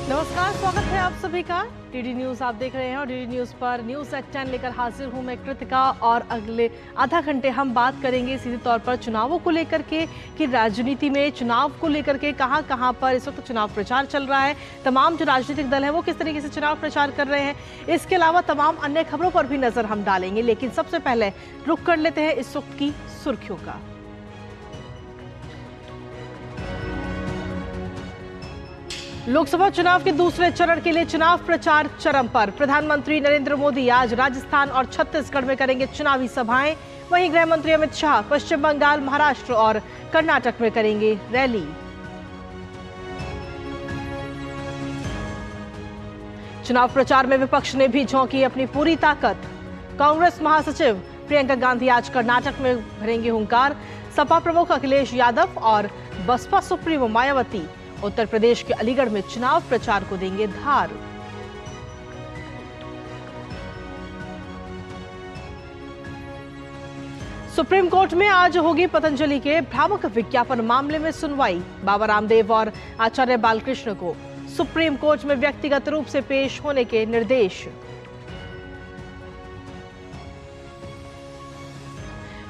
नमस्कार, स्वागत है आप सभी का। डीडी न्यूज आप देख रहे हैं और डीडी न्यूज पर न्यूज एट 10 लेकर हाजिर हूं मैं कृतिका। और अगले आधा घंटे हम बात करेंगे सीधे तौर पर चुनावों को लेकर के कि राजनीति में चुनाव को लेकर के कहां पर इस वक्त चुनाव प्रचार चल रहा है, तमाम जो राजनीतिक दल है वो किस तरीके से चुनाव प्रचार कर रहे हैं। इसके अलावा तमाम अन्य खबरों पर भी नजर हम डालेंगे, लेकिन सबसे पहले रुक कर लेते हैं इस वक्त की सुर्खियों का। लोकसभा चुनाव के दूसरे चरण के लिए चुनाव प्रचार चरम पर। प्रधानमंत्री नरेंद्र मोदी आज राजस्थान और छत्तीसगढ़ में करेंगे चुनावी सभाएं। वहीं गृह मंत्री अमित शाह पश्चिम बंगाल, महाराष्ट्र और कर्नाटक में करेंगे रैली। चुनाव प्रचार में विपक्ष ने भी झोंकी अपनी पूरी ताकत। कांग्रेस महासचिव प्रियंका गांधी आज कर्नाटक में भरेंगे हुंकार। सपा प्रमुख अखिलेश यादव और बसपा सुप्रीमो मायावती उत्तर प्रदेश के अलीगढ़ में चुनाव प्रचार को देंगे धार। सुप्रीम कोर्ट में आज होगी पतंजलि के भ्रामक विज्ञापन मामले में सुनवाई। बाबा रामदेव और आचार्य बालकृष्ण को सुप्रीम कोर्ट में व्यक्तिगत रूप से पेश होने के निर्देश।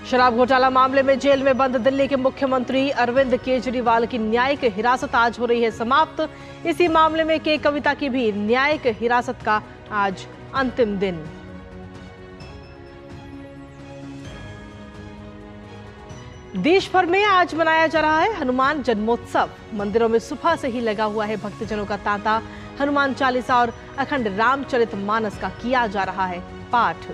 शराब घोटाला मामले में जेल में बंद दिल्ली के मुख्यमंत्री अरविंद केजरीवाल की न्यायिक हिरासत आज हो रही है समाप्त। इसी मामले में के कविता की भी न्यायिक हिरासत का आज अंतिम दिन। देश भर में आज मनाया जा रहा है हनुमान जन्मोत्सव। मंदिरों में सुबह से ही लगा हुआ है भक्तजनों का तांता। हनुमान चालीसा और अखंड रामचरितमानस का किया जा रहा है पाठ।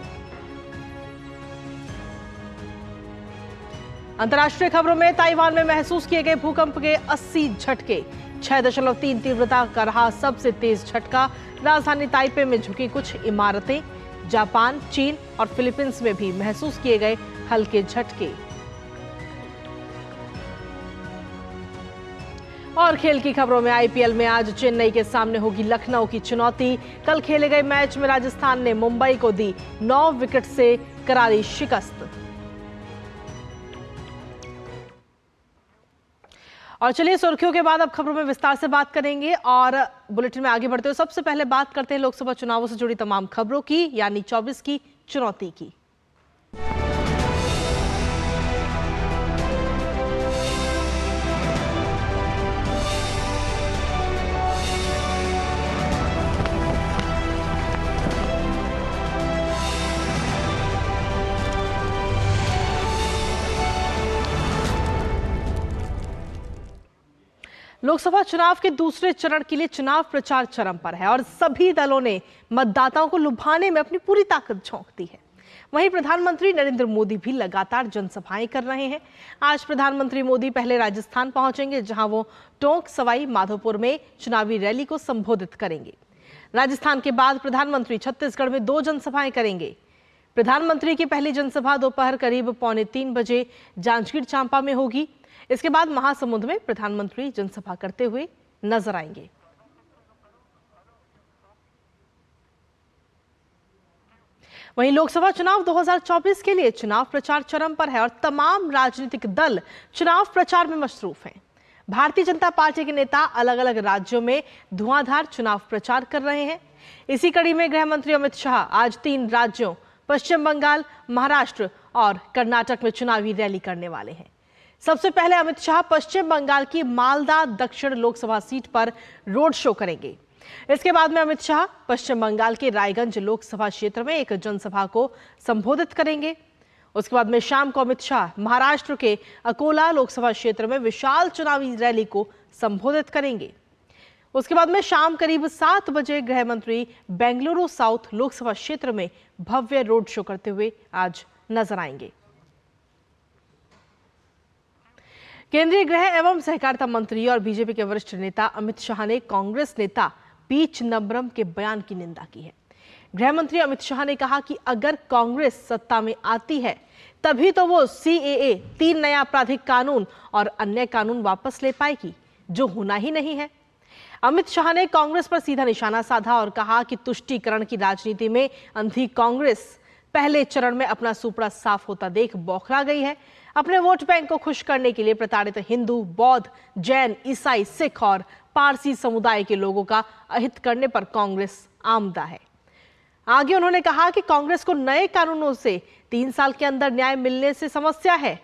अंतर्राष्ट्रीय खबरों में ताइवान में महसूस किए गए भूकंप के 80 झटके। 6.3 तीव्रता का रहा सबसे तेज झटका। राजधानी ताइपे में झुकी कुछ इमारतें। जापान, चीन और फिलीपींस में भी महसूस किए गए हल्के झटके। और खेल की खबरों में आईपीएल में आज चेन्नई के सामने होगी लखनऊ की चुनौती। कल खेले गए मैच में राजस्थान ने मुंबई को दी 9 विकेट से करारी शिकस्त। और चलिए सुर्खियों के बाद अब खबरों में विस्तार से बात करेंगे और बुलेटिन में आगे बढ़ते हुए सबसे पहले बात करते हैं लोकसभा चुनावों से जुड़ी तमाम खबरों की, यानी 24 की चुनौती की। लोकसभा चुनाव के दूसरे चरण के लिए चुनाव प्रचार चरम पर है और सभी दलों ने मतदाताओं को लुभाने में अपनी पूरी ताकत झोंक दी है। वहीं प्रधानमंत्री नरेंद्र मोदी भी लगातार जनसभाएं कर रहे हैं। आज प्रधानमंत्री मोदी पहले राजस्थान पहुंचेंगे, जहां वो टोंक सवाई माधोपुर में चुनावी रैली को संबोधित करेंगे। राजस्थान के बाद प्रधानमंत्री छत्तीसगढ़ में 2 जनसभाएं करेंगे। प्रधानमंत्री की पहली जनसभा दोपहर करीब 2:45 बजे जांजगीर चांपा में होगी। इसके बाद महासमुंद में प्रधानमंत्री जनसभा करते हुए नजर आएंगे। वहीं लोकसभा चुनाव 2024 के लिए चुनाव प्रचार चरम पर है और तमाम राजनीतिक दल चुनाव प्रचार में मशरूफ हैं। भारतीय जनता पार्टी के नेता अलग अलग राज्यों में धुआंधार चुनाव प्रचार कर रहे हैं। इसी कड़ी में गृह मंत्री अमित शाह आज 3 राज्यों पश्चिम बंगाल, महाराष्ट्र और कर्नाटक में चुनावी रैली करने वाले हैं। सबसे पहले अमित शाह पश्चिम बंगाल की मालदा दक्षिण लोकसभा सीट पर रोड शो करेंगे। इसके बाद में अमित शाह पश्चिम बंगाल के रायगंज लोकसभा क्षेत्र में एक जनसभा को संबोधित करेंगे। उसके बाद में शाम को अमित शाह महाराष्ट्र के अकोला लोकसभा क्षेत्र में विशाल चुनावी रैली को संबोधित करेंगे। उसके बाद में शाम करीब 7 बजे गृह मंत्री बेंगलुरु साउथ लोकसभा क्षेत्र में भव्य रोड शो करते हुए आज नजर आएंगे। केंद्रीय गृह एवं सहकारिता मंत्री और बीजेपी के वरिष्ठ नेता अमित शाह ने कांग्रेस नेता पी चिदंबरम के बयान की निंदा की है। गृह मंत्री अमित शाह ने कहा कि अगर कांग्रेस सत्ता में आती है तभी तो वो सीएए 3 नया आपराधिक कानून और अन्य कानून वापस ले पाएगी, जो होना ही नहीं है। अमित शाह ने कांग्रेस पर सीधा निशाना साधा और कहा कि तुष्टीकरण की राजनीति में अंधी कांग्रेस पहले चरण में अपना सुपड़ा साफ होता देख बौखला गई है। अपने वोट बैंक को खुश करने के लिए प्रताड़ित हिंदू, बौद्ध, जैन, ईसाई, सिख और पारसी समुदाय के लोगों का अहित करने पर कांग्रेस आमदा है। आगे उन्होंने कहा कि कांग्रेस को नए कानूनों से 3 साल के अंदर न्याय मिलने से समस्या है।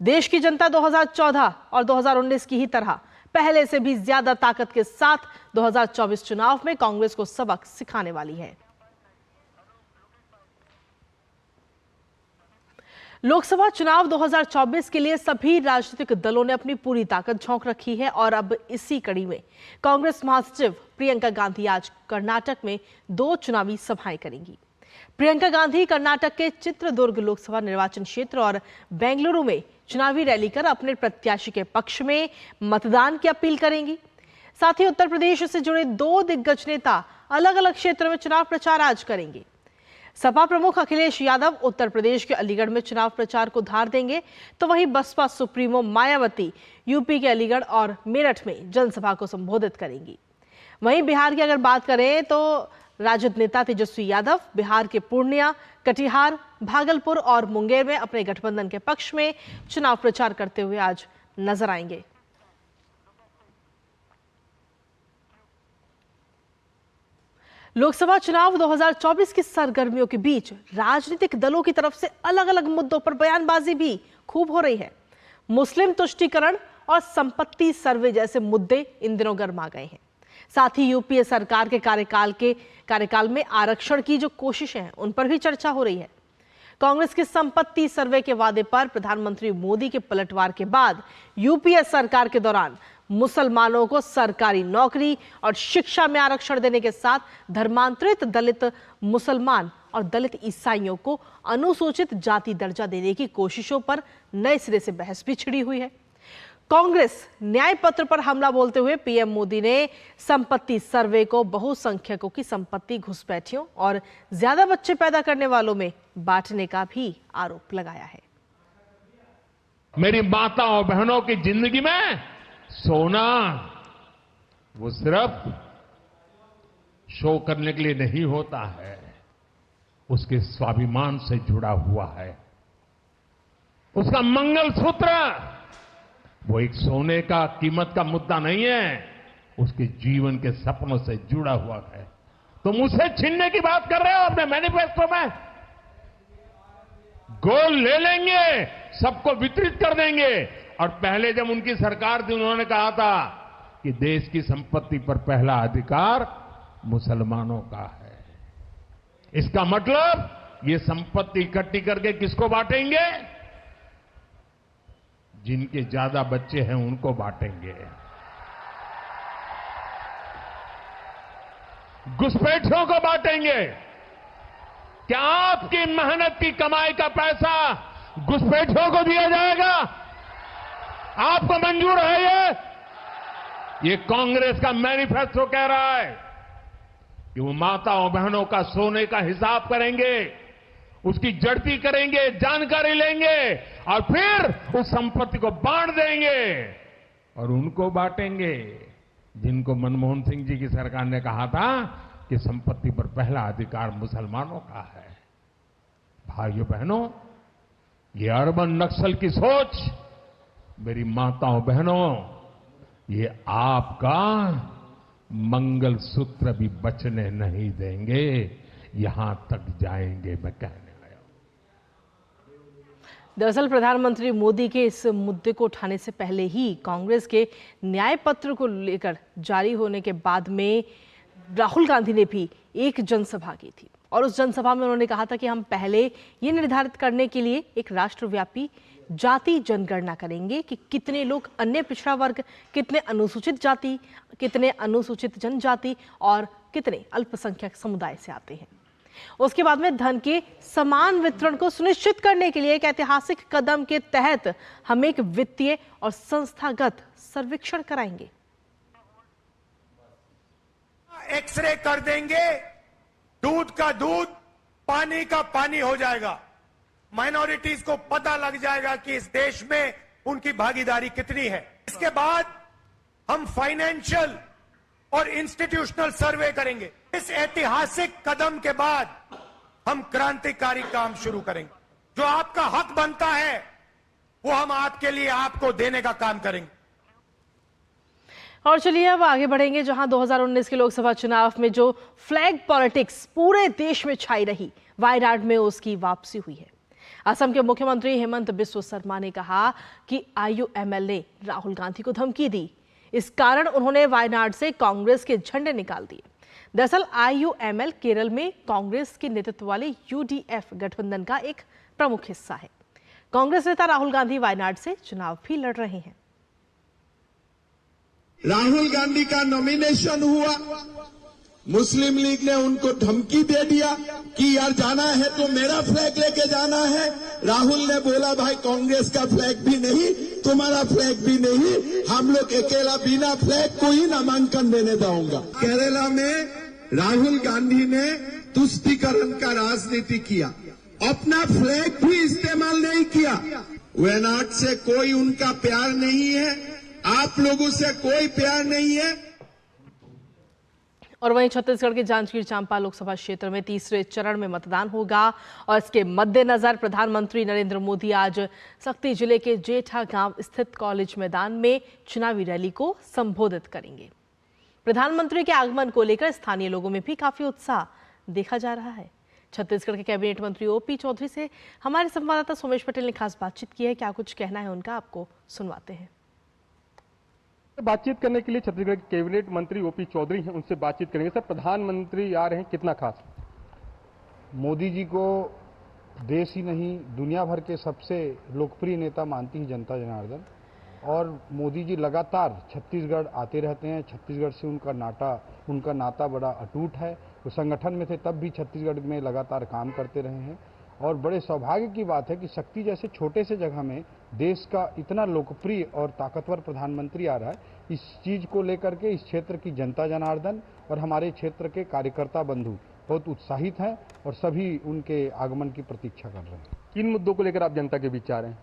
देश की जनता 2014 और 2019 की ही तरह पहले से भी ज्यादा ताकत के साथ 2024 चुनाव में कांग्रेस को सबक सिखाने वाली है। लोकसभा चुनाव 2024 के लिए सभी राजनीतिक दलों ने अपनी पूरी ताकत झोंक रखी है और अब इसी कड़ी में कांग्रेस महासचिव प्रियंका गांधी आज कर्नाटक में 2 चुनावी सभाएं करेंगी। प्रियंका गांधी कर्नाटक के चित्रदुर्ग लोकसभा निर्वाचन क्षेत्र और बेंगलुरु में चुनावी रैली कर अपने प्रत्याशी के पक्ष में मतदान की अपील करेंगी। साथ ही उत्तर प्रदेश से जुड़े 2 दिग्गज नेता अलग अलग क्षेत्रों में चुनाव प्रचार आज करेंगे। सपा प्रमुख अखिलेश यादव उत्तर प्रदेश के अलीगढ़ में चुनाव प्रचार को धार देंगे, तो वहीं बसपा सुप्रीमो मायावती यूपी के अलीगढ़ और मेरठ में जनसभा को संबोधित करेंगी। वहीं बिहार की अगर बात करें तो राजद नेता तेजस्वी यादव बिहार के पूर्णिया, कटिहार, भागलपुर और मुंगेर में अपने गठबंधन के पक्ष में चुनाव प्रचार करते हुए आज नजर आएंगे। लोकसभा चुनाव 2024 की सरगर्मियों के बीच राजनीतिक दलों की तरफ से अलग अलग मुद्दों पर बयानबाजी भी खूब हो रही है। मुस्लिम तुष्टीकरण और संपत्ति सर्वे जैसे मुद्दे इन दिनों गर्मा गए हैं। साथ ही यूपीए सरकार के कार्यकाल में आरक्षण की जो कोशिशें हैं उन पर भी चर्चा हो रही है। कांग्रेस के संपत्ति सर्वे के वादे पर प्रधानमंत्री मोदी के पलटवार के बाद यूपीए सरकार के दौरान मुसलमानों को सरकारी नौकरी और शिक्षा में आरक्षण देने के साथ धर्मांतरित दलित मुसलमान और दलित ईसाइयों को अनुसूचित जाति दर्जा देने की कोशिशों पर नए सिरे से बहस भी छिड़ी हुई है। कांग्रेस न्याय पत्र पर हमला बोलते हुए पीएम मोदी ने संपत्ति सर्वे को बहुसंख्यकों की संपत्ति घुसपैठियों और ज्यादा बच्चे पैदा करने वालों में बांटने का भी आरोप लगाया है। मेरी माताओं बहनों की जिंदगी में सोना वो सिर्फ शो करने के लिए नहीं होता है, उसके स्वाभिमान से जुड़ा हुआ है। उसका मंगलसूत्र वो एक सोने का कीमत का मुद्दा नहीं है, उसके जीवन के सपनों से जुड़ा हुआ है। तुम उसे छीनने की बात कर रहे हो अपने मैनिफेस्टो में। गोल्ड ले लेंगे, सबको वितरित कर देंगे। और पहले जब उनकी सरकार थी उन्होंने कहा था कि देश की संपत्ति पर पहला अधिकार मुसलमानों का है। इसका मतलब ये संपत्ति इकट्ठी करके किसको बांटेंगे? जिनके ज्यादा बच्चे हैं उनको बांटेंगे। घुसपैठियों को बांटेंगे। क्या आपकी मेहनत की कमाई का पैसा घुसपैठियों को दिया जाएगा? आपको मंजूर है? ये कांग्रेस का मैनिफेस्टो कह रहा है कि वो माताओं बहनों का सोने का हिसाब करेंगे, उसकी जड़ती करेंगे, जानकारी लेंगे और फिर उस संपत्ति को बांट देंगे और उनको बांटेंगे जिनको मनमोहन सिंह जी की सरकार ने कहा था कि संपत्ति पर पहला अधिकार मुसलमानों का है। भाइयों बहनों, ये अर्बन नक्सल की सोच मेरी माताओं बहनों, ये आपका मंगलसूत्र भी बचने नहीं देंगे, यहां तक जाएंगे मैं कहने आया हूं। दरअसल प्रधानमंत्री मोदी के इस मुद्दे को उठाने से पहले ही कांग्रेस के न्याय पत्र को लेकर जारी होने के बाद में राहुल गांधी ने भी एक जनसभा की थी और उस जनसभा में उन्होंने कहा था कि हम पहले ये निर्धारित करने के लिए एक राष्ट्रव्यापी जाति जनगणना करेंगे कि कितने लोग अन्य पिछड़ा वर्ग, कितने अनुसूचित जाति, कितने अनुसूचित जनजाति और कितने अल्पसंख्यक समुदाय से आते हैं। उसके बाद में धन के समान वितरण को सुनिश्चित करने के लिए एक ऐतिहासिक कदम के तहत हम एक वित्तीय और संस्थागत सर्वेक्षण कराएंगे। एक्सरे कर देंगे, दूध का दूध, पानी का पानी हो जाएगा। माइनॉरिटीज को पता लग जाएगा कि इस देश में उनकी भागीदारी कितनी है। इसके बाद हम फाइनेंशियल और इंस्टीट्यूशनल सर्वे करेंगे। इस ऐतिहासिक कदम के बाद हम क्रांतिकारी काम शुरू करेंगे। जो आपका हक बनता है वो हम आपके लिए आपको देने का काम करेंगे। और चलिए अब आगे बढ़ेंगे, जहां 2019 के लोकसभा चुनाव में जो फ्लैग पॉलिटिक्स पूरे देश में छाई रही, वायनाड में उसकी वापसी हुई है। असम के मुख्यमंत्री हेमंत बिस्व शर्मा ने कहा कि IUML ने राहुल गांधी को धमकी दी। इस कारण उन्होंने वायनाड से कांग्रेस के झंडे निकाल दिए। दरअसल IUML केरल में कांग्रेस के नेतृत्व वाले UDF गठबंधन का एक प्रमुख हिस्सा है। कांग्रेस नेता राहुल गांधी वायनाड से चुनाव भी लड़ रहे हैं। राहुल गांधी का नॉमिनेशन हुआ, मुस्लिम लीग ने उनको धमकी दे दिया कि यार जाना है तो मेरा फ्लैग लेके जाना है। राहुल ने बोला भाई कांग्रेस का फ्लैग भी नहीं, तुम्हारा फ्लैग भी नहीं, हम लोग अकेला बिना फ्लैग को ही नामांकन देने दूंगा। केरला में राहुल गांधी ने तुष्टीकरण का राजनीति किया, अपना फ्लैग भी इस्तेमाल नहीं किया। वायनाड से कोई उनका प्यार नहीं है, आप लोगों से कोई प्यार नहीं है। और वहीं छत्तीसगढ़ के जांजगीर चांपा लोकसभा क्षेत्र में तीसरे चरण में मतदान होगा और इसके मद्देनजर प्रधानमंत्री नरेंद्र मोदी आज सक्ती जिले के जेठा गांव स्थित कॉलेज मैदान में चुनावी रैली को संबोधित करेंगे। प्रधानमंत्री के आगमन को लेकर स्थानीय लोगों में भी काफी उत्साह देखा जा रहा है। छत्तीसगढ़ के कैबिनेट मंत्री OP चौधरी से हमारे संवाददाता सोमेश पटेल ने खास बातचीत की है। क्या कुछ कहना है उनका, आपको सुनवाते हैं। बातचीत करने के लिए छत्तीसगढ़ के कैबिनेट मंत्री OP चौधरी हैं, उनसे बातचीत करेंगे। सर, प्रधानमंत्री आ रहे हैं, कितना खास? मोदी जी को देश ही नहीं दुनिया भर के सबसे लोकप्रिय नेता मानती है जनता जनार्दन, और मोदी जी लगातार छत्तीसगढ़ आते रहते हैं। छत्तीसगढ़ से उनका नाता बड़ा अटूट है। वो संगठन में थे तब भी छत्तीसगढ़ में लगातार काम करते रहे हैं, और बड़े सौभाग्य की बात है कि सक्ती जैसे छोटे से जगह में देश का इतना लोकप्रिय और ताकतवर प्रधानमंत्री आ रहा है। इस चीज को लेकर के इस क्षेत्र की जनता जनार्दन और हमारे क्षेत्र के कार्यकर्ता बंधु बहुत उत्साहित हैं और सभी उनके आगमन की प्रतीक्षा कर रहे हैं। किन मुद्दों को लेकर आप जनता के बीच आ रहे हैं?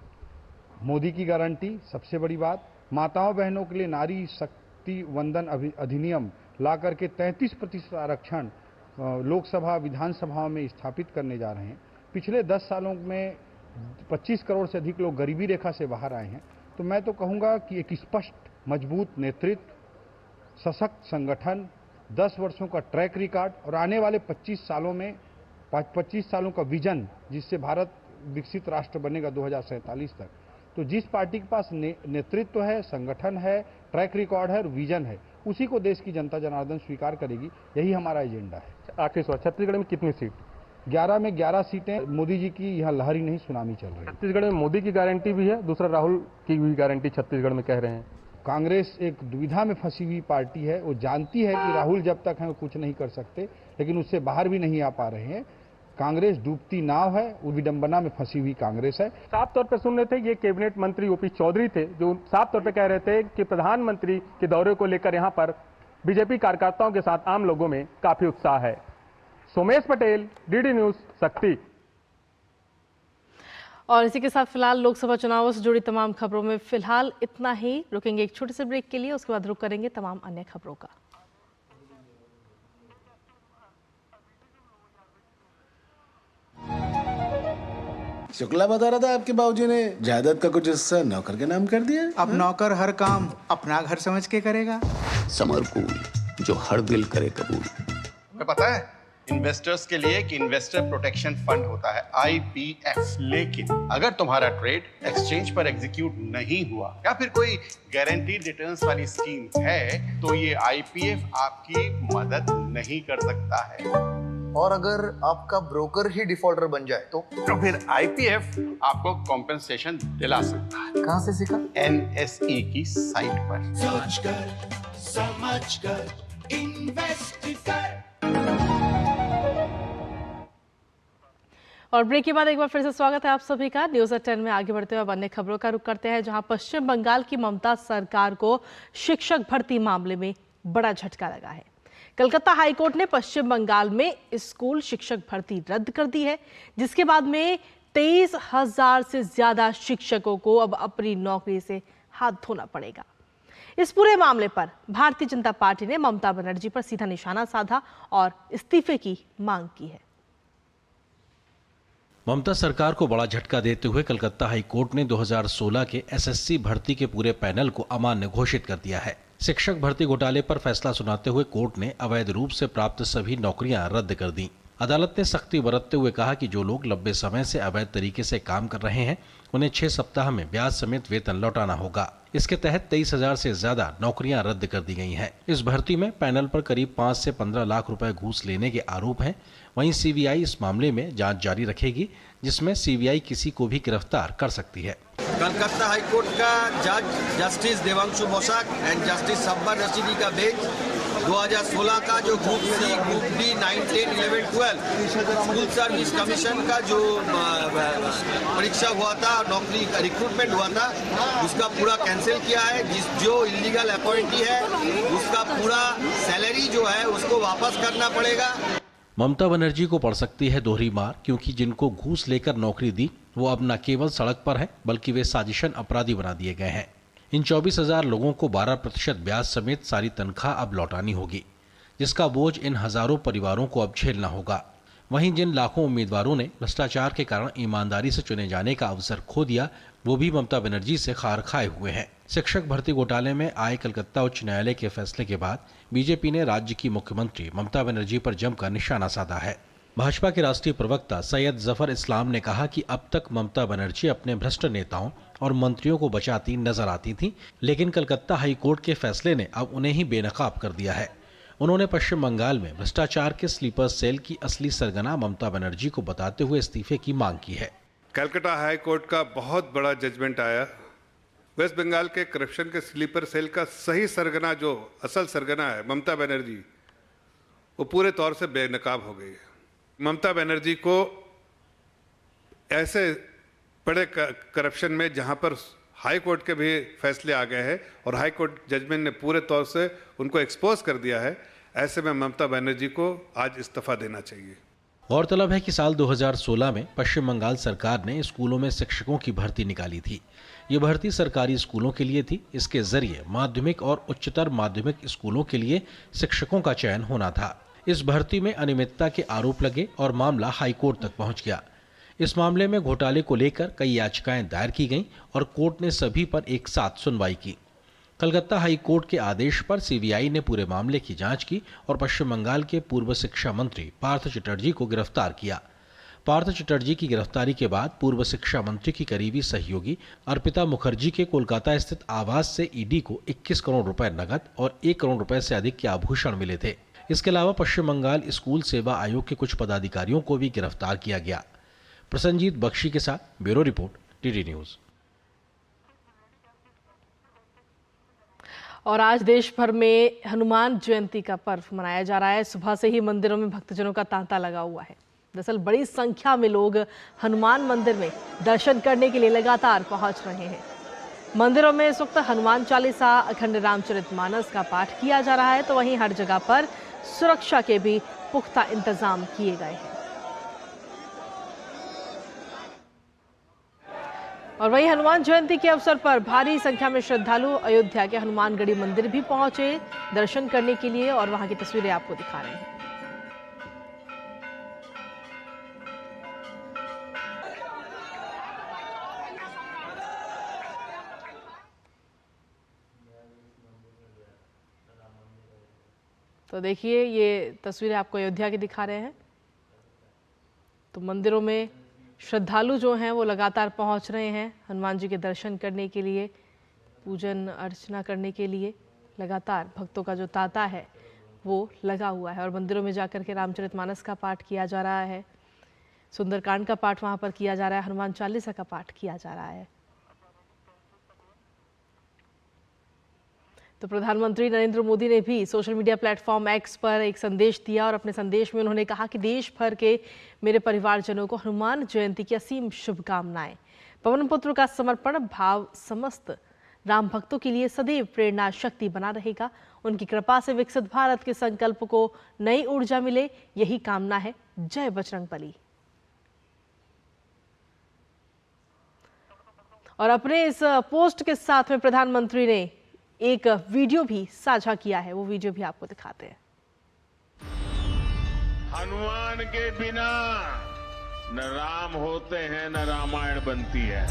मोदी की गारंटी सबसे बड़ी बात, माताओं बहनों के लिए नारी शक्ति वंदन अधिनियम ला करके 33% आरक्षण लोकसभा विधानसभाओं में स्थापित करने जा रहे हैं। पिछले 10 सालों में 25 करोड़ से अधिक लोग गरीबी रेखा से बाहर आए हैं। तो मैं तो कहूंगा कि एक स्पष्ट मजबूत नेतृत्व, सशक्त संगठन, 10 वर्षों का ट्रैक रिकॉर्ड और आने वाले 25 सालों में 25 सालों का विजन, जिससे भारत विकसित राष्ट्र बनेगा 2047 तक। तो जिस पार्टी के पास नेतृत्व है, संगठन है, ट्रैक रिकॉर्ड है और विजन है, उसी को देश की जनता जनार्दन स्वीकार करेगी। यही हमारा एजेंडा है। आखिरी सवाल, छत्तीसगढ़ में कितनी सीट? 11 में 11 सीटें। मोदी जी की यहाँ लहर ही नहीं, सुनामी चल रही है। छत्तीसगढ़ में मोदी की गारंटी भी है, दूसरा राहुल की भी गारंटी छत्तीसगढ़ में कह रहे हैं। कांग्रेस एक दुविधा में फंसी हुई पार्टी है। वो जानती है कि राहुल जब तक हैं वो कुछ नहीं कर सकते, लेकिन उससे बाहर भी नहीं आ पा रहे हैं। कांग्रेस डूबती नाव है, वो विडंबना में फंसी हुई कांग्रेस है। साफ तौर पर सुन रहे थे, ये कैबिनेट मंत्री OP चौधरी थे जो साफ तौर पर कह रहे थे कि प्रधानमंत्री के दौरे को लेकर यहाँ पर बीजेपी कार्यकर्ताओं के साथ आम लोगों में काफी उत्साह है। सोमेश पटेल, DD न्यूज, सक्ती। और इसी के साथ फिलहाल लोकसभा चुनावों से जुड़ी तमाम खबरों में फिलहाल इतना ही। रुकेंगे एक छोटे से ब्रेक के लिए, उसके बाद रुक करेंगे तमाम अन्य खबरों का। शुक्ला बता रहा था आपके बाबूजी ने जायदाद का कुछ हिस्सा नौकर के नाम कर दिया। अब नौकर हर काम अपना घर समझ के करेगा। समरकूल, जो हर दिल करे कबूल। तुम्हें पता है इन्वेस्टर्स के लिए एक इन्वेस्टर प्रोटेक्शन फंड होता है, IPF। लेकिन अगर तुम्हारा ट्रेड एक्सचेंज पर एग्जीक्यूट नहीं हुआ या फिर कोई गारंटीड रिटर्न्स वाली स्कीम है, तो ये IPF आपकी मदद नहीं कर सकता है। और अगर आपका ब्रोकर ही डिफॉल्टर बन जाए तो फिर IPF आपको कॉम्पेंसेशन दिला सकता है। कहां से सीखा? NSE की साइट पर। सोच कर, समझ कर, इन्वेस्ट कर। और ब्रेक के बाद एक बार फिर से स्वागत है आप सभी का। न्यूज़ एट 10 में आगे बढ़ते हुए अब अन्य खबरों का रुख करते हैं, जहां पश्चिम बंगाल की ममता सरकार को शिक्षक भर्ती मामले में बड़ा झटका लगा है। कलकत्ता हाईकोर्ट ने पश्चिम बंगाल में स्कूल शिक्षक भर्ती रद्द कर दी है, जिसके बाद में 23,000 से ज्यादा शिक्षकों को अब अपनी नौकरी से हाथ धोना पड़ेगा। इस पूरे मामले पर भारतीय जनता पार्टी ने ममता बनर्जी पर सीधा निशाना साधा और इस्तीफे की मांग की है। ममता सरकार को बड़ा झटका देते हुए कलकत्ता हाई कोर्ट ने 2016 के एसएससी भर्ती के पूरे पैनल को अमान्य घोषित कर दिया है। शिक्षक भर्ती घोटाले पर फैसला सुनाते हुए कोर्ट ने अवैध रूप से प्राप्त सभी नौकरियां रद्द कर दी। अदालत ने सख्ती बरतते हुए कहा कि जो लोग लंबे समय से अवैध तरीके से काम कर रहे हैं उन्हें 6 सप्ताह में ब्याज समेत वेतन लौटाना होगा। इसके तहत 23,000 से ज्यादा नौकरियां रद्द कर दी गई हैं। इस भर्ती में पैनल पर करीब 5 से 15 लाख रुपए घूस लेने के आरोप हैं। वहीं सीबीआई इस मामले में जांच जारी रखेगी, जिसमें सीबीआई किसी को भी गिरफ्तार कर सकती है। कलकत्ता हाई कोर्ट का जज justice Debangshu Basak and justice Shabbar Rashidi का बेंच 2016 का जो group C, group D, 9, 10, 11, 12 school service commission का जो परीक्षा हुआ था, नौकरी रिक्रूटमेंट हुआ था, उसका पूरा कैंसिल किया है। जो इलीगल अपॉइंटी है उसका पूरा सैलरी जो है उसको वापस करना पड़ेगा। ममता बनर्जी को पड़ सकती है दोहरी मार, क्योंकि जिनको घूस लेकर नौकरी दी वो अब न केवल सड़क पर हैं, बल्कि वे साजिशन अपराधी बना दिए गए हैं। इन 24,000 लोगों को 12% ब्याज समेत सारी तनख्वाह अब लौटानी होगी, जिसका बोझ इन हजारों परिवारों को अब झेलना होगा। वहीं जिन लाखों उम्मीदवारों ने भ्रष्टाचार के कारण ईमानदारी से चुने जाने का अवसर खो दिया, वो भी ममता बनर्जी से खार खाए हुए हैं। शिक्षक भर्ती घोटाले में आए कलकत्ता उच्च न्यायालय के फैसले के बाद बीजेपी ने राज्य की मुख्यमंत्री ममता बनर्जी पर जमकर निशाना साधा है। भाजपा के राष्ट्रीय प्रवक्ता सैयद जफर इस्लाम ने कहा कि अब तक ममता बनर्जी अपने भ्रष्ट नेताओं और मंत्रियों को बचाती नजर आती थी, लेकिन कलकत्ता हाई कोर्ट के फैसले ने अब उन्हें ही बेनकाब कर दिया है। उन्होंने पश्चिम बंगाल में भ्रष्टाचार के स्लीपर सेल की असली सरगना ममता बनर्जी को बताते हुए इस्तीफे की मांग की है। कलकत्ता हाई कोर्ट का बहुत बड़ा जजमेंट आया। वेस्ट बंगाल के करप्शन के स्लीपर सेल का सही सरगना, जो असल सरगना है ममता बनर्जी, वो पूरे तौर से बेनकाब हो गई है। ममता बनर्जी को ऐसे बड़े करप्शन में, जहां पर हाई कोर्ट के भी फैसले आ गए हैं और हाई कोर्ट जजमेंट ने पूरे तौर से उनको एक्सपोज कर दिया है, ऐसे में ममता बनर्जी को आज इस्तीफा देना चाहिए। गौरतलब है कि साल 2016 में पश्चिम बंगाल सरकार ने स्कूलों में शिक्षकों की भर्ती निकाली थी। ये भर्ती सरकारी स्कूलों के लिए थी। इसके जरिए माध्यमिक और उच्चतर माध्यमिक स्कूलों के लिए शिक्षकों का चयन होना था। इस भर्ती में अनियमितता के आरोप लगे और मामला हाईकोर्ट तक पहुंच गया। इस मामले में घोटाले को लेकर कई याचिकाएं दायर की गईं और कोर्ट ने सभी पर एक साथ सुनवाई की। कलकत्ता हाई कोर्ट के आदेश पर सीबीआई ने पूरे मामले की जांच की और पश्चिम बंगाल के पूर्व शिक्षा मंत्री पार्थ चटर्जी को गिरफ्तार किया। पार्थ चटर्जी की गिरफ्तारी के बाद पूर्व शिक्षा मंत्री की करीबी सहयोगी अर्पिता मुखर्जी के कोलकाता स्थित आवास से ईडी को 21 करोड़ रुपए नकद और 1 करोड़ रुपए से अधिक के आभूषण मिले थे। इसके अलावा पश्चिम बंगाल स्कूल सेवा आयोग के कुछ पदाधिकारियों को भी गिरफ्तार किया गया। प्रसन्नजीत बख्शी के साथ ब्यूरो रिपोर्ट, टीटी न्यूज। और आज देश भर में हनुमान जयंती का पर्व मनाया जा रहा है। सुबह से ही मंदिरों में भक्तजनों का तांता लगा हुआ है। दरअसल बड़ी संख्या में लोग हनुमान मंदिर में दर्शन करने के लिए लगातार पहुंच रहे हैं। मंदिरों में इस वक्त हनुमान चालीसा, अखंड रामचरितमानस का पाठ किया जा रहा है, तो वहीं हर जगह पर सुरक्षा के भी पुख्ता इंतजाम किए गए हैं। और वहीं हनुमान जयंती के अवसर पर भारी संख्या में श्रद्धालु अयोध्या के हनुमानगढ़ी मंदिर भी पहुंचे दर्शन करने के लिए, और वहां की तस्वीरें आपको दिखा रहे हैं। तो देखिए, ये तस्वीरें आपको अयोध्या की दिखा रहे हैं। तो मंदिरों में श्रद्धालु जो हैं वो लगातार पहुंच रहे हैं हनुमान जी के दर्शन करने के लिए, पूजन अर्चना करने के लिए। लगातार भक्तों का जो तांता है वो लगा हुआ है और मंदिरों में जाकर के रामचरितमानस का पाठ किया जा रहा है, सुंदरकांड का पाठ वहां पर किया जा रहा है, हनुमान चालीसा का पाठ किया जा रहा है। तो प्रधानमंत्री नरेंद्र मोदी ने भी सोशल मीडिया प्लेटफॉर्म एक्स पर एक संदेश दिया और अपने संदेश में उन्होंने कहा कि देश भर के मेरे परिवारजनों को हनुमान जयंती की असीम शुभकामनाएं। पवन पुत्र का समर्पण भाव समस्त राम भक्तों के लिए सदैव प्रेरणा शक्ति बना रहेगा। उनकी कृपा से विकसित भारत के संकल्प को नई ऊर्जा मिले, यही कामना है। जय बजरंगबली। और अपने इस पोस्ट के साथ में प्रधानमंत्री ने एक वीडियो भी साझा किया है, वो वीडियो भी आपको दिखाते हैं। हनुमान के बिना न राम होते हैं न रामायण बनती है।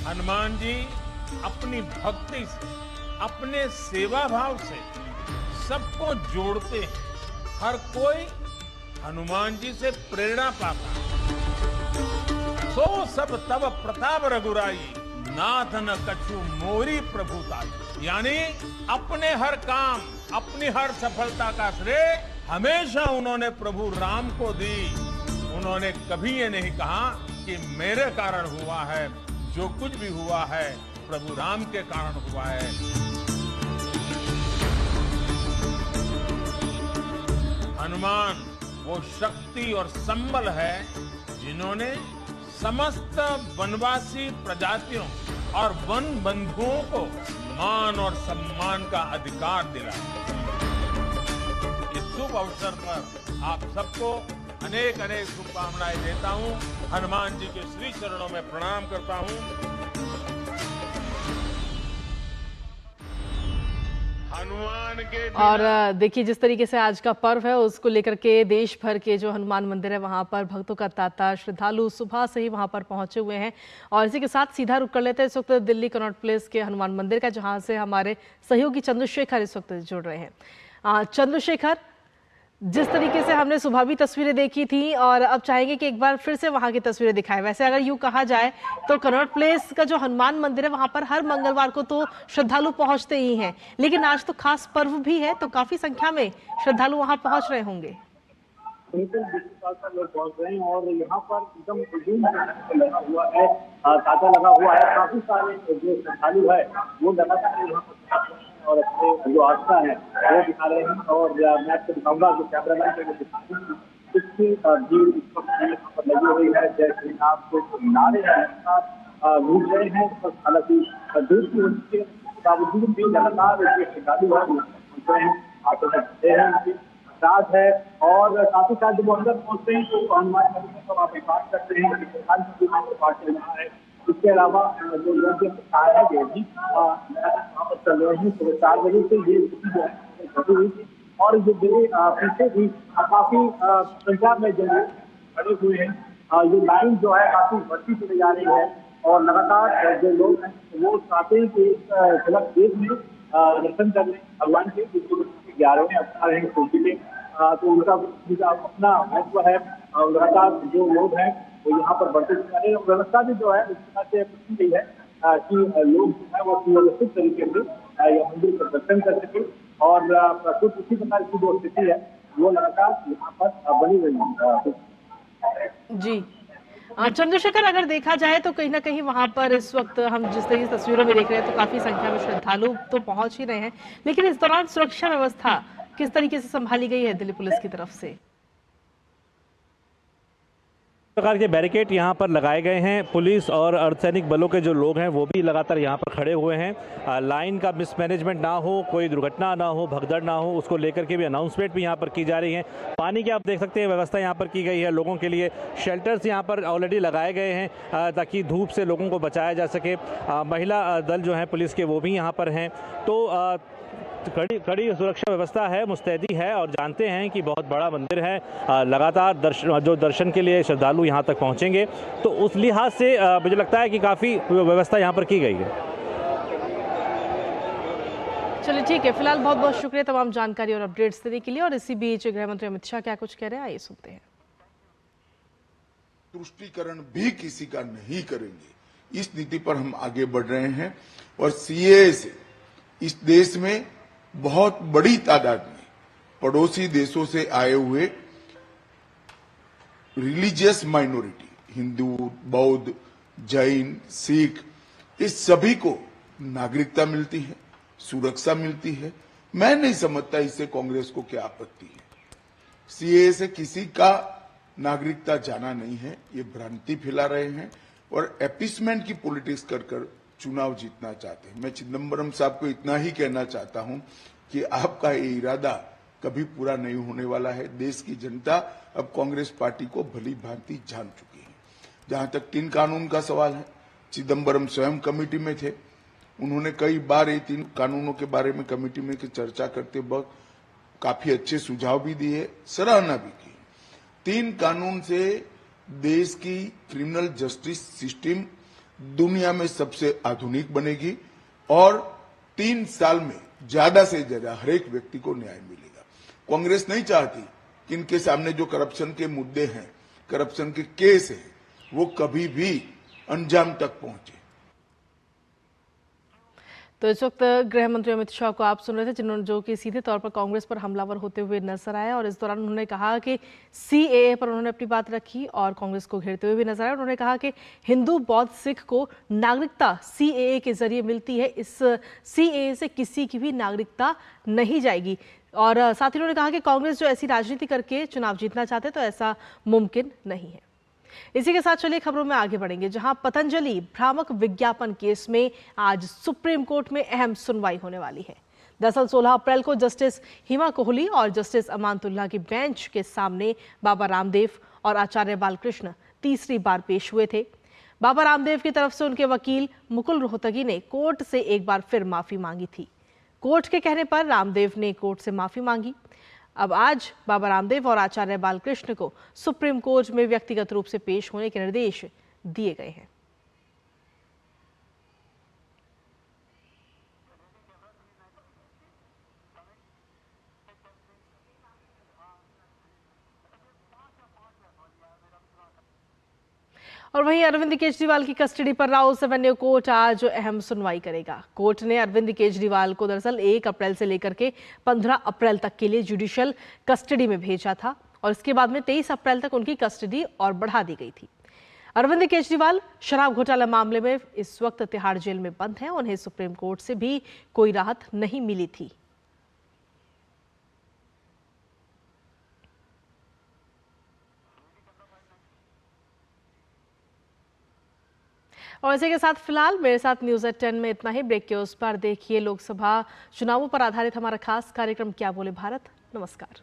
हनुमान जी अपनी भक्ति से, अपने सेवा भाव से सबको जोड़ते हैं। हर कोई हनुमान जी से प्रेरणा पाता है। सो सब तब प्रताप रघुराई, नाथ न कछु मोरी प्रभुताई। यानी अपने हर काम, अपनी हर सफलता का श्रेय हमेशा उन्होंने प्रभु राम को दी। उन्होंने कभी ये नहीं कहा कि मेरे कारण हुआ है, जो कुछ भी हुआ है प्रभु राम के कारण हुआ है। हनुमान वो शक्ति और संबल है जिन्होंने समस्त वनवासी प्रजातियों और वन बंधुओं को मान और सम्मान का अधिकार दिलाया। इस शुभ अवसर पर आप सबको अनेक अनेक शुभकामनाएं देता हूं। हनुमान जी के श्री चरणों में प्रणाम करता हूं। हनुमान के और देखिए जिस तरीके से आज का पर्व है उसको लेकर के देश भर के जो हनुमान मंदिर है वहां पर भक्तों का तांता, श्रद्धालु सुबह से ही वहां पर पहुंचे हुए हैं। और इसी के साथ सीधा रुक कर लेते हैं इस वक्त दिल्ली कनॉट प्लेस के हनुमान मंदिर का, जहां से हमारे सहयोगी चंद्रशेखर इस वक्त जुड़ रहे हैं। चंद्रशेखर, जिस तरीके से हमने सुबह भी तस्वीरें देखी थी और अब चाहेंगे कि एक बार फिर से वहां की तस्वीरें दिखाएं। वैसे अगर यूं कहा जाए तो कनॉट प्लेस का जो हनुमान मंदिर है वहां पर हर मंगलवार को तो श्रद्धालु पहुंचते ही हैं, लेकिन आज तो खास पर्व भी है, तो काफी संख्या में श्रद्धालु वहां पहुंच रहे होंगे। बिल्कुल लोग पहुंच रहे हैं और यहाँ पर एकदम लगा हुआ है, ताजा लगा हुआ है। काफी सारे जो श्रद्धालु है वो लगातार यहाँ पर और अपने जो आस्था है वो दिखा रहे हैं। और मैं आपको दिखाऊंगा जो कैमरामैन को इसकी भीड़ इस वक्त यहाँ पर लगी हुई है। जय श्री राम के नारे गूंज रहे हैं। हालांकि दूर की उनके बावजूद भी लगातार जो श्रद्धालु है पहुंच रहे हैं, आते हैं, उनकी साथ है। और साथ ही साथ जब वो अंदर पहुंचते हैं तो हनुमान मंदिर में वहाँ पे पाठ करते हैं, पाठ चल रहा है। इसके अलावा जो लोग है भी वहाँ पर चल रहे हैं। सुबह 4 बजे से ये स्थिति जो है घटी हुई थी और जो मेरे पीछे भी काफी संख्या में जो खड़े हुए हैं, ये लाइन जो है काफी बढ़ती चली जा रही है। और लगातार जो लोग हैं वो चाहते हैं कि झलक देश में दर्शन कर लें भगवान के। 11वें अवतार है के, तो उनका अपना महत्व है। लगातार जो लोग हैं वो यहाँ पर बढ़ते जा रहे हैं। व्यवस्था भी जो है इस तरह से की गई है कि लोग जो है वो सुव्यवस्थित तरीके से यह मंदिर का दर्शन कर सके। और कुछ इसी प्रकार की जो स्थिति है वो लगातार यहाँ पर बनी रही है। जी चंद्रशेखर, अगर देखा जाए तो कहीं ना कहीं वहां पर इस वक्त हम जिस तरीके से तस्वीरों में देख रहे हैं तो काफी संख्या में श्रद्धालु तो पहुंच ही रहे हैं, लेकिन इस दौरान सुरक्षा व्यवस्था किस तरीके से संभाली गई है दिल्ली पुलिस की तरफ से? प्रकार के बैरिकेड यहाँ पर लगाए गए हैं। पुलिस और अर्धसैनिक बलों के जो लोग हैं वो भी लगातार यहाँ पर खड़े हुए हैं। लाइन का मिसमैनेजमेंट ना हो, कोई दुर्घटना ना हो, भगदड़ ना हो, उसको लेकर के भी अनाउंसमेंट भी यहाँ पर की जा रही है। पानी की आप देख सकते हैं व्यवस्था यहाँ पर की गई है। लोगों के लिए शेल्टर्स यहाँ पर ऑलरेडी लगाए गए हैं ताकि धूप से लोगों को बचाया जा सके। महिला दल जो है पुलिस के वो भी यहाँ पर हैं। तो कड़ी सुरक्षा व्यवस्था है, मुस्तैदी है। और जानते हैं कि बहुत बड़ा मंदिर है, लगातार दर्शन के लिए श्रद्धालु यहाँ तक पहुँचेंगे, तो उस लिहाज से मुझे लगता है कि काफ़ी व्यवस्था यहाँ पर की गई है। चलिए ठीक है, फिलहाल बहुत बहुत शुक्रिया तमाम जानकारी और अपडेट्स देने के लिए। और इसी बीच गृह मंत्री अमित शाह क्या कुछ कह रहे हैं, आइए सुनते हैं। तुष्टीकरण भी किसी का नहीं करेंगे, इस नीति पर हम आगे बढ़ रहे हैं। और सीएए से इस देश में बहुत बड़ी तादाद में पड़ोसी देशों से आए हुए रिलीजियस माइनॉरिटी, हिंदू, बौद्ध, जैन, सिख, इस सभी को नागरिकता मिलती है, सुरक्षा मिलती है। मैं नहीं समझता इससे कांग्रेस को क्या आपत्ति है। सीएए से किसी का नागरिकता जाना नहीं है, ये भ्रांति फैला रहे हैं और एपीसमेंट की पॉलिटिक्स कर चुनाव जीतना चाहते हैं। मैं चिदम्बरम साहब को इतना ही कहना चाहता हूं कि आपका ये इरादा कभी पूरा नहीं होने वाला है। देश की जनता अब कांग्रेस पार्टी को भली भांति जान चुकी है। जहां तक 3 कानून का सवाल है, चिदम्बरम स्वयं कमेटी में थे, उन्होंने कई बार ये 3 कानूनों के बारे में कमेटी में चर्चा करते वक्त काफी अच्छे सुझाव भी दिए, सराहना भी की। 3 कानून से देश की क्रिमिनल जस्टिस सिस्टम दुनिया में सबसे आधुनिक बनेगी और 3 साल में ज्यादा से ज्यादा हर एक व्यक्ति को न्याय मिलेगा। कांग्रेस नहीं चाहती कि इनके सामने जो करप्शन के मुद्दे हैं, करप्शन के केस हैं, वो कभी भी अंजाम तक पहुंचे। तो इस वक्त गृह मंत्री अमित शाह को आप सुन रहे थे, जिन्होंने जो कि सीधे तौर पर कांग्रेस पर हमलावर होते हुए नजर आए और इस दौरान उन्होंने कहा कि सीएए पर उन्होंने अपनी बात रखी और कांग्रेस को घेरते हुए भी नजर आए। उन्होंने कहा कि हिंदू, बौद्ध, सिख को नागरिकता सीएए के जरिए मिलती है, इस सीएए से किसी की भी नागरिकता नहीं जाएगी। और साथ ही उन्होंने कहा कि कांग्रेस जो ऐसी राजनीति करके चुनाव जीतना चाहते तो ऐसा मुमकिन नहीं है। इसी के साथ चलिए खबरों में आगे बढ़ेंगे, जहां पतंजलि भ्रामक विज्ञापन केस में आज सुप्रीम कोर्ट में अहम सुनवाई होने वाली है। दरअसल 16 अप्रैल को जस्टिस हिमा कोहली और जस्टिस अमानतुल्लाह की बेंच के सामने बाबा रामदेव और आचार्य बालकृष्ण तीसरी बार पेश हुए थे। बाबा रामदेव की तरफ से उनके वकील मुकुल रोहतगी ने कोर्ट से एक बार फिर माफी मांगी थी। कोर्ट के कहने पर रामदेव ने कोर्ट से माफी मांगी। अब आज बाबा रामदेव और आचार्य बालकृष्ण को सुप्रीम कोर्ट में व्यक्तिगत रूप से पेश होने के निर्देश दिए गए हैं। और वहीं अरविंद केजरीवाल की कस्टडी पर राउस एवेन्यू कोर्ट आज अहम सुनवाई करेगा। कोर्ट ने अरविंद केजरीवाल को दरअसल 1 अप्रैल से लेकर के 15 अप्रैल तक के लिए जुडिशियल कस्टडी में भेजा था और इसके बाद में 23 अप्रैल तक उनकी कस्टडी और बढ़ा दी गई थी। अरविंद केजरीवाल शराब घोटाला मामले में इस वक्त तिहाड़ जेल में बंद हैं। उन्हें सुप्रीम कोर्ट से भी कोई राहत नहीं मिली थी। और इसी के साथ फिलहाल मेरे साथ न्यूज़ एट 10 में इतना ही। ब्रेक के उस पर देखिए लोकसभा चुनावों पर आधारित हमारा खास कार्यक्रम क्या बोले भारत। नमस्कार।